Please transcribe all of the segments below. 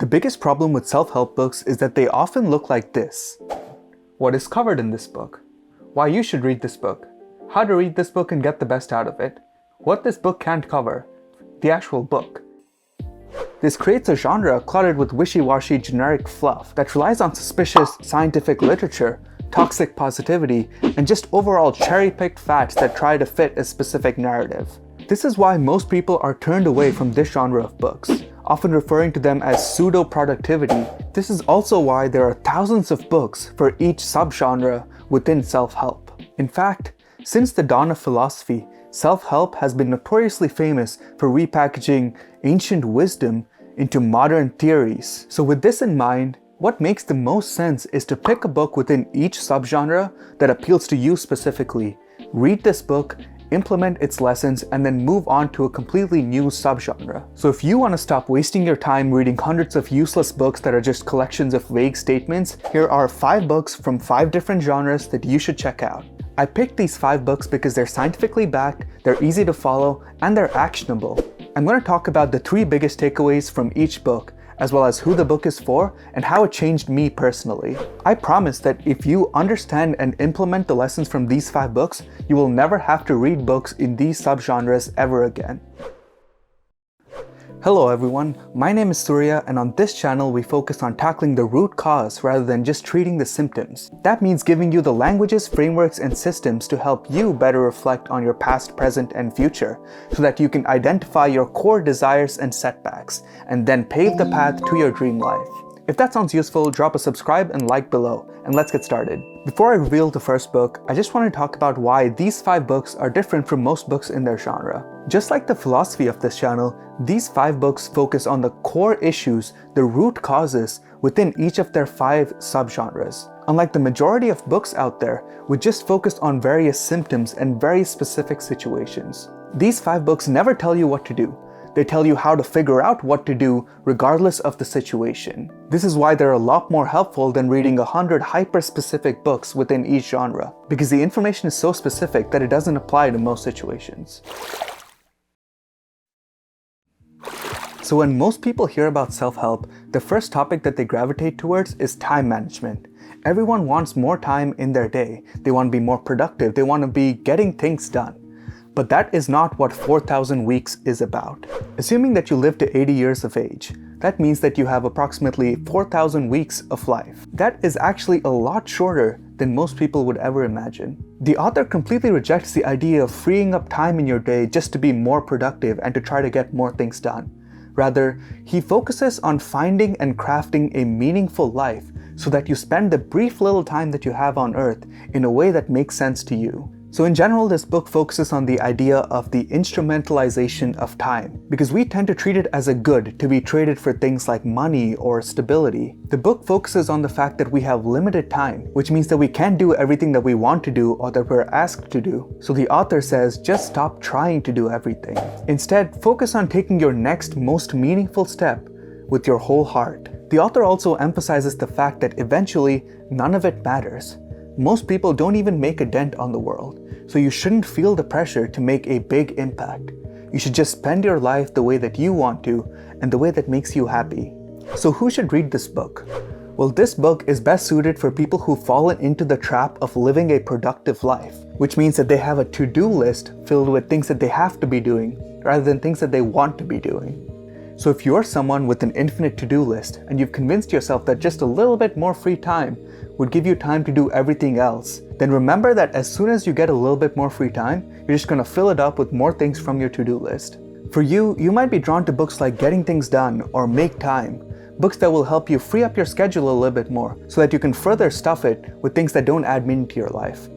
The biggest problem with self-help books is that they often look like this. What is covered in this book? Why you should read this book? How to read this book and get the best out of it? What this book can't cover? The actual book. This creates a genre cluttered with wishy-washy generic fluff that relies on suspicious scientific literature, toxic positivity, and just overall cherry-picked facts that try to fit a specific narrative. This is why most people are turned away from this genre of books, often referring to them as pseudo-productivity. This is also why there are thousands of books for each subgenre within self-help. In fact, since the dawn of philosophy, self-help has been notoriously famous for repackaging ancient wisdom into modern theories. So with this in mind, what makes the most sense is to pick a book within each subgenre that appeals to you specifically, read this book, implement its lessons, and then move on to a completely new subgenre. So if you want to stop wasting your time reading hundreds of useless books that are just collections of vague statements, here are 5 books from 5 different genres that you should check out. I picked these 5 books because they're scientifically backed, they're easy to follow, and they're actionable. I'm going to talk about the 3 biggest takeaways from each book, as well as who the book is for and how it changed me personally. I promise that if you understand and implement the lessons from these 5 books, you will never have to read books in these subgenres ever again. Hello everyone, my name is Surya, and on this channel we focus on tackling the root cause rather than just treating the symptoms. That means giving you the languages, frameworks, and systems to help you better reflect on your past, present, and future, so that you can identify your core desires and setbacks, and then pave the path to your dream life. If that sounds useful, drop a subscribe and like below, and let's get started. Before I reveal the first book, I just want to talk about why these 5 books are different from most books in their genre. Just like the philosophy of this channel, these 5 books focus on the core issues, the root causes, within each of their 5 subgenres. Unlike the majority of books out there, which just focus on various symptoms and very specific situations. These 5 books never tell you what to do. They tell you how to figure out what to do regardless of the situation. This is why they're a lot more helpful than reading 100 hyper-specific books within each genre, because the information is so specific that it doesn't apply to most situations. So when most people hear about self-help, the first topic that they gravitate towards is time management. Everyone wants more time in their day. They want to be more productive. They want to be getting things done. But that is not what 4,000 weeks is about. Assuming that you live to 80 years of age, that means that you have approximately 4,000 weeks of life. That is actually a lot shorter than most people would ever imagine. The author completely rejects the idea of freeing up time in your day just to be more productive and to try to get more things done. Rather, he focuses on finding and crafting a meaningful life so that you spend the brief little time that you have on Earth in a way that makes sense to you. So in general, this book focuses on the idea of the instrumentalization of time, because we tend to treat it as a good to be traded for things like money or stability. The book focuses on the fact that we have limited time, which means that we can't do everything that we want to do or that we're asked to do. So the author says, just stop trying to do everything. Instead, focus on taking your next most meaningful step with your whole heart. The author also emphasizes the fact that eventually, none of it matters. Most people don't even make a dent on the world, so you shouldn't feel the pressure to make a big impact. You should just spend your life the way that you want to, and the way that makes you happy. So who should read this book? Well, this book is best suited for people who've fallen into the trap of living a productive life, which means that they have a to-do list filled with things that they have to be doing, rather than things that they want to be doing. So if you're someone with an infinite to-do list, and you've convinced yourself that just a little bit more free time would give you time to do everything else, then remember that as soon as you get a little bit more free time, you're just going to fill it up with more things from your to-do list. For you, you might be drawn to books like Getting Things Done or Make Time, books that will help you free up your schedule a little bit more so that you can further stuff it with things that don't add meaning to your life.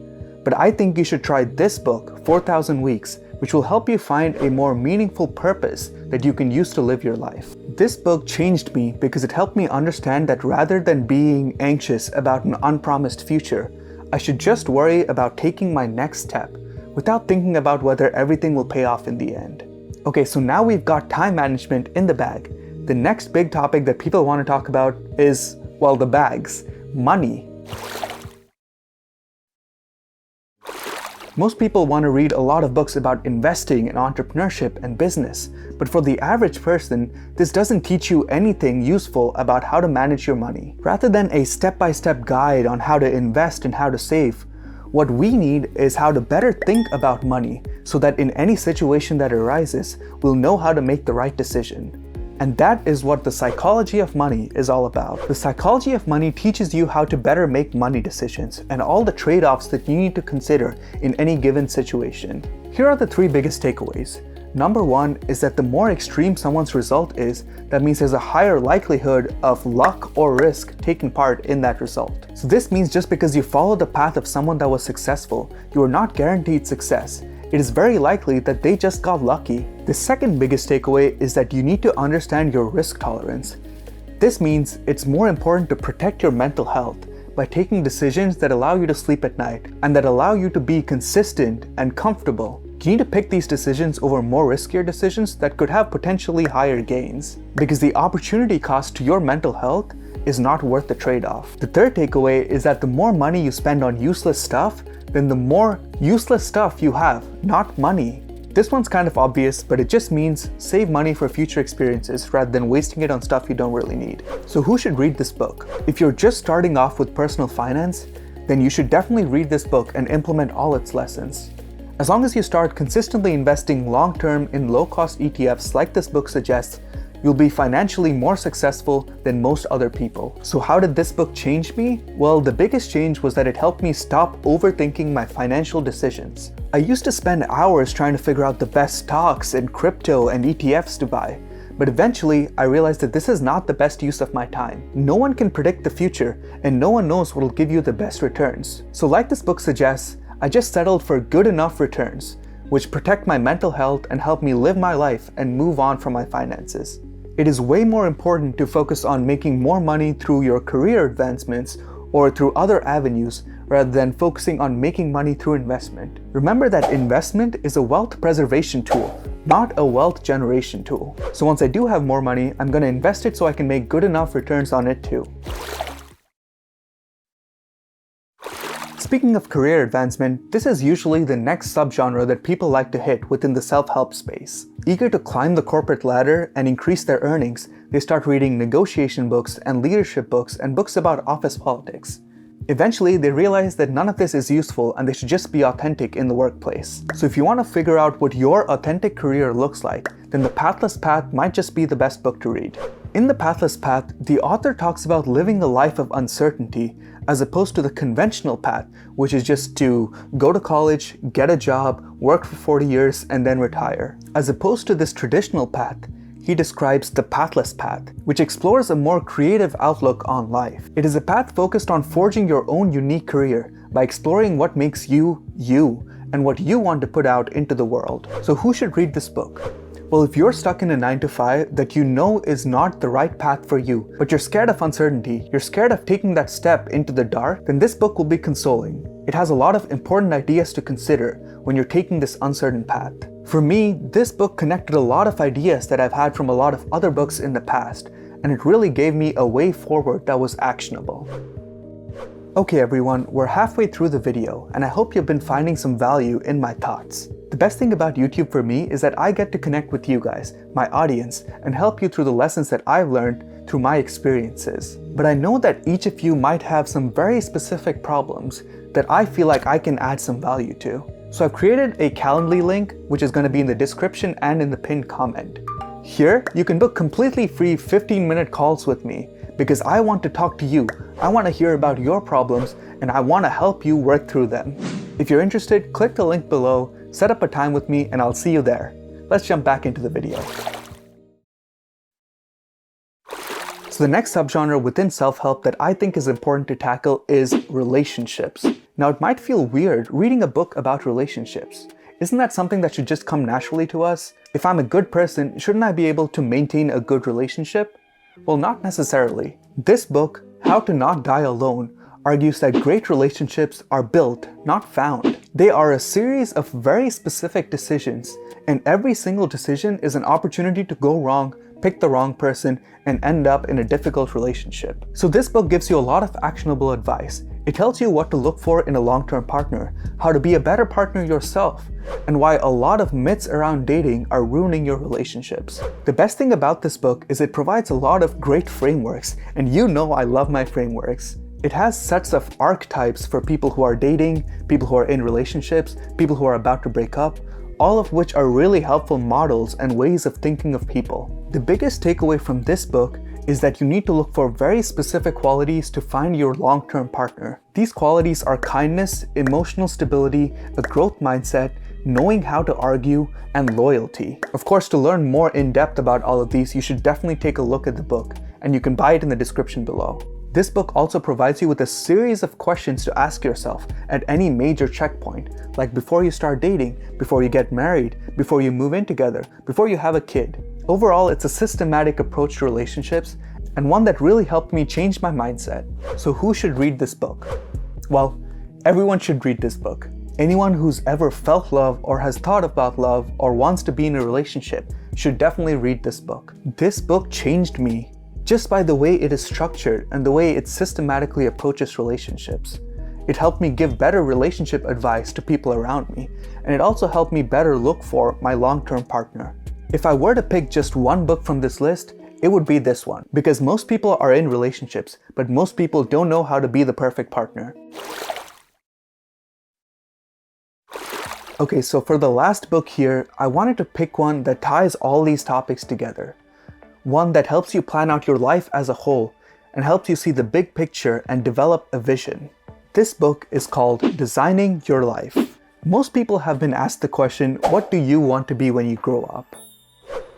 But I think you should try this book, 4,000 Weeks, which will help you find a more meaningful purpose that you can use to live your life. This book changed me because it helped me understand that rather than being anxious about an unpromised future, I should just worry about taking my next step without thinking about whether everything will pay off in the end. Okay, so now we've got time management in the bag. The next big topic that people want to talk about is, well, the bags, money. Most people want to read a lot of books about investing and entrepreneurship and business, but for the average person, this doesn't teach you anything useful about how to manage your money. Rather than a step-by-step guide on how to invest and how to save, what we need is how to better think about money so that in any situation that arises, we'll know how to make the right decision. And that is what the psychology of money is all about. The psychology of money teaches you how to better make money decisions and all the trade-offs that you need to consider in any given situation. Here are the 3 biggest takeaways. Number 1 is that the more extreme someone's result is, that means there's a higher likelihood of luck or risk taking part in that result. So this means just because you follow the path of someone that was successful, you are not guaranteed success. It is very likely that they just got lucky. The second biggest takeaway is that you need to understand your risk tolerance. This means it's more important to protect your mental health by taking decisions that allow you to sleep at night and that allow you to be consistent and comfortable. You need to pick these decisions over more riskier decisions that could have potentially higher gains, because the opportunity cost to your mental health is not worth the trade-off. The third takeaway is that the more money you spend on useless stuff, then the more useless stuff you have, not money. This one's kind of obvious, but it just means save money for future experiences rather than wasting it on stuff you don't really need. So who should read this book? If you're just starting off with personal finance, then you should definitely read this book and implement all its lessons. As long as you start consistently investing long-term in low-cost ETFs like this book suggests, you'll be financially more successful than most other people. So how did this book change me? Well, the biggest change was that it helped me stop overthinking my financial decisions. I used to spend hours trying to figure out the best stocks and crypto and ETFs to buy. But eventually, I realized that this is not the best use of my time. No one can predict the future, and no one knows what will give you the best returns. So like this book suggests, I just settled for good enough returns, which protect my mental health and help me live my life and move on from my finances. It is way more important to focus on making more money through your career advancements or through other avenues rather than focusing on making money through investment. Remember that investment is a wealth preservation tool, not a wealth generation tool. So once I do have more money, I'm going to invest it so I can make good enough returns on it too. Speaking of career advancement, this is usually the next subgenre that people like to hit within the self-help space. Eager to climb the corporate ladder and increase their earnings, they start reading negotiation books and leadership books and books about office politics. Eventually, they realize that none of this is useful and they should just be authentic in the workplace. So if you want to figure out what your authentic career looks like, then The Pathless Path might just be the best book to read. In The Pathless Path, the author talks about living a life of uncertainty as opposed to the conventional path, which is just to go to college, get a job, work for 40 years, and then retire. As opposed to this traditional path, he describes the pathless path, which explores a more creative outlook on life. It is a path focused on forging your own unique career by exploring what makes you, you, and what you want to put out into the world. So who should read this book? Well, if you're stuck in a 9-to-5 that you know is not the right path for you, but you're scared of uncertainty, you're scared of taking that step into the dark, then this book will be consoling. It has a lot of important ideas to consider when you're taking this uncertain path. For me, this book connected a lot of ideas that I've had from a lot of other books in the past, and it really gave me a way forward that was actionable. Okay everyone, we're halfway through the video, and I hope you've been finding some value in my thoughts. The best thing about YouTube for me is that I get to connect with you guys, my audience, and help you through the lessons that I've learned through my experiences. But I know that each of you might have some very specific problems that I feel like I can add some value to. So I've created a Calendly link, which is going to be in the description and in the pinned comment. Here, you can book completely free 15-minute calls with me because I want to talk to you. I want to hear about your problems and I want to help you work through them. If you're interested, click the link below, set up a time with me, and I'll see you there. Let's jump back into the video. So the next subgenre within self-help that I think is important to tackle is relationships. Now it might feel weird reading a book about relationships. Isn't that something that should just come naturally to us? If I'm a good person, shouldn't I be able to maintain a good relationship? Well, not necessarily. This book, How to Not Die Alone, argues that great relationships are built, not found. They are a series of very specific decisions, and every single decision is an opportunity to go wrong, pick the wrong person, and end up in a difficult relationship. So this book gives you a lot of actionable advice. It tells you what to look for in a long-term partner, how to be a better partner yourself, and why a lot of myths around dating are ruining your relationships. The best thing about this book is it provides a lot of great frameworks, and you know I love my frameworks. It has sets of archetypes for people who are dating, people who are in relationships, people who are about to break up, all of which are really helpful models and ways of thinking of people. The biggest takeaway from this book is that you need to look for very specific qualities to find your long-term partner. These qualities are kindness, emotional stability, a growth mindset, knowing how to argue, and loyalty. Of course, to learn more in depth about all of these, you should definitely take a look at the book, and you can buy it in the description below. This book also provides you with a series of questions to ask yourself at any major checkpoint, like before you start dating, before you get married, before you move in together, before you have a kid. Overall, it's a systematic approach to relationships and one that really helped me change my mindset. So who should read this book? Well, everyone should read this book. Anyone who's ever felt love or has thought about love or wants to be in a relationship should definitely read this book. This book changed me just by the way it is structured and the way it systematically approaches relationships. It helped me give better relationship advice to people around me, and it also helped me better look for my long-term partner. If I were to pick just one book from this list, it would be this one, because most people are in relationships, but most people don't know how to be the perfect partner. Okay, so for the last book here, I wanted to pick one that ties all these topics together. One that helps you plan out your life as a whole and helps you see the big picture and develop a vision. This book is called Designing Your Life. Most people have been asked the question, what do you want to be when you grow up?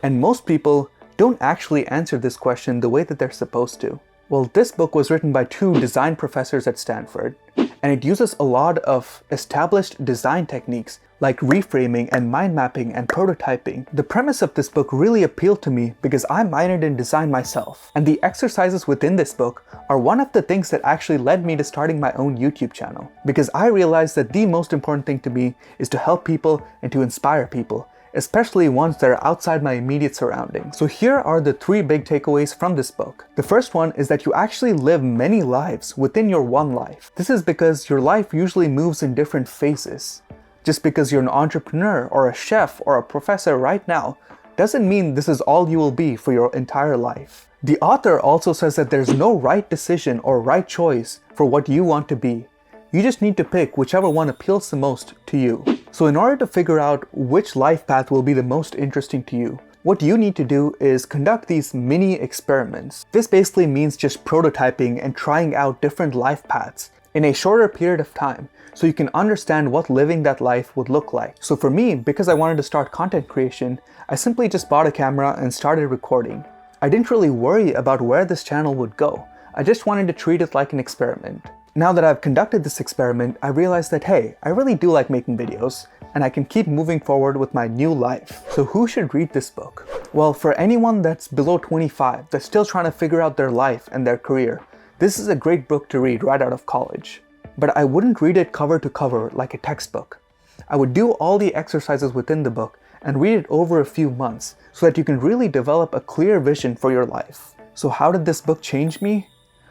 And most people don't actually answer this question the way that they're supposed to. Well, this book was written by two design professors at Stanford, and it uses a lot of established design techniques like reframing and mind mapping and prototyping. The premise of this book really appealed to me because I minored in design myself, and the exercises within this book are one of the things that actually led me to starting my own YouTube channel, because I realized that the most important thing to me is to help people and to inspire people, especially ones that are outside my immediate surroundings. So here are the 3 big takeaways from this book. The first one is that you actually live many lives within your one life. This is because your life usually moves in different phases. Just because you're an entrepreneur or a chef or a professor right now doesn't mean this is all you will be for your entire life. The author also says that there's no right decision or right choice for what you want to be. You just need to pick whichever one appeals the most to you. So in order to figure out which life path will be the most interesting to you, what you need to do is conduct these mini experiments. This basically means just prototyping and trying out different life paths in a shorter period of time so you can understand what living that life would look like. So for me, because I wanted to start content creation, I simply just bought a camera and started recording. I didn't really worry about where this channel would go. I just wanted to treat it like an experiment. Now that I've conducted this experiment, I realized that hey, I really do like making videos, and I can keep moving forward with my new life. So who should read this book? Well, for anyone that's below 25, that's still trying to figure out their life and their career, this is a great book to read right out of college. But I wouldn't read it cover to cover like a textbook. I would do all the exercises within the book and read it over a few months so that you can really develop a clear vision for your life. So how did this book change me?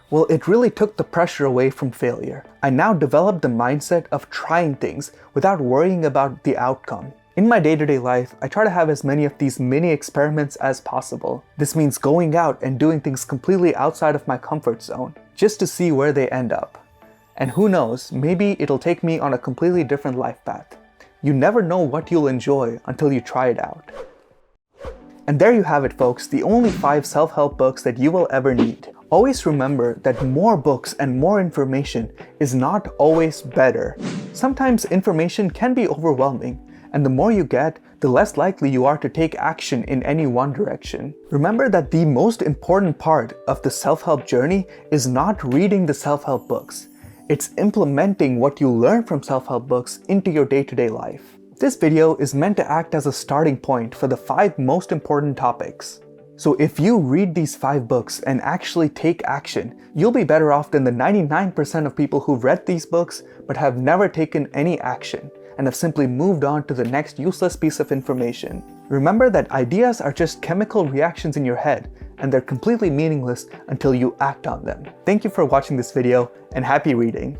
Well, it really took the pressure away from failure. I now developed the mindset of trying things without worrying about the outcome. In my day-to-day life, I try to have as many of these mini experiments as possible. This means going out and doing things completely outside of my comfort zone, just to see where they end up. And who knows, maybe it'll take me on a completely different life path. You never know what you'll enjoy until you try it out. And there you have it, folks, the only 5 self-help books that you will ever need. Always remember that more books and more information is not always better. Sometimes information can be overwhelming, and the more you get, the less likely you are to take action in any one direction. Remember that the most important part of the self-help journey is not reading the self-help books. It's implementing what you learn from self-help books into your day-to-day life. This video is meant to act as a starting point for the 5 most important topics. So if you read these 5 books and actually take action, you'll be better off than the 99% of people who've read these books but have never taken any action and have simply moved on to the next useless piece of information. Remember that ideas are just chemical reactions in your head, and they're completely meaningless until you act on them. Thank you for watching this video, and happy reading.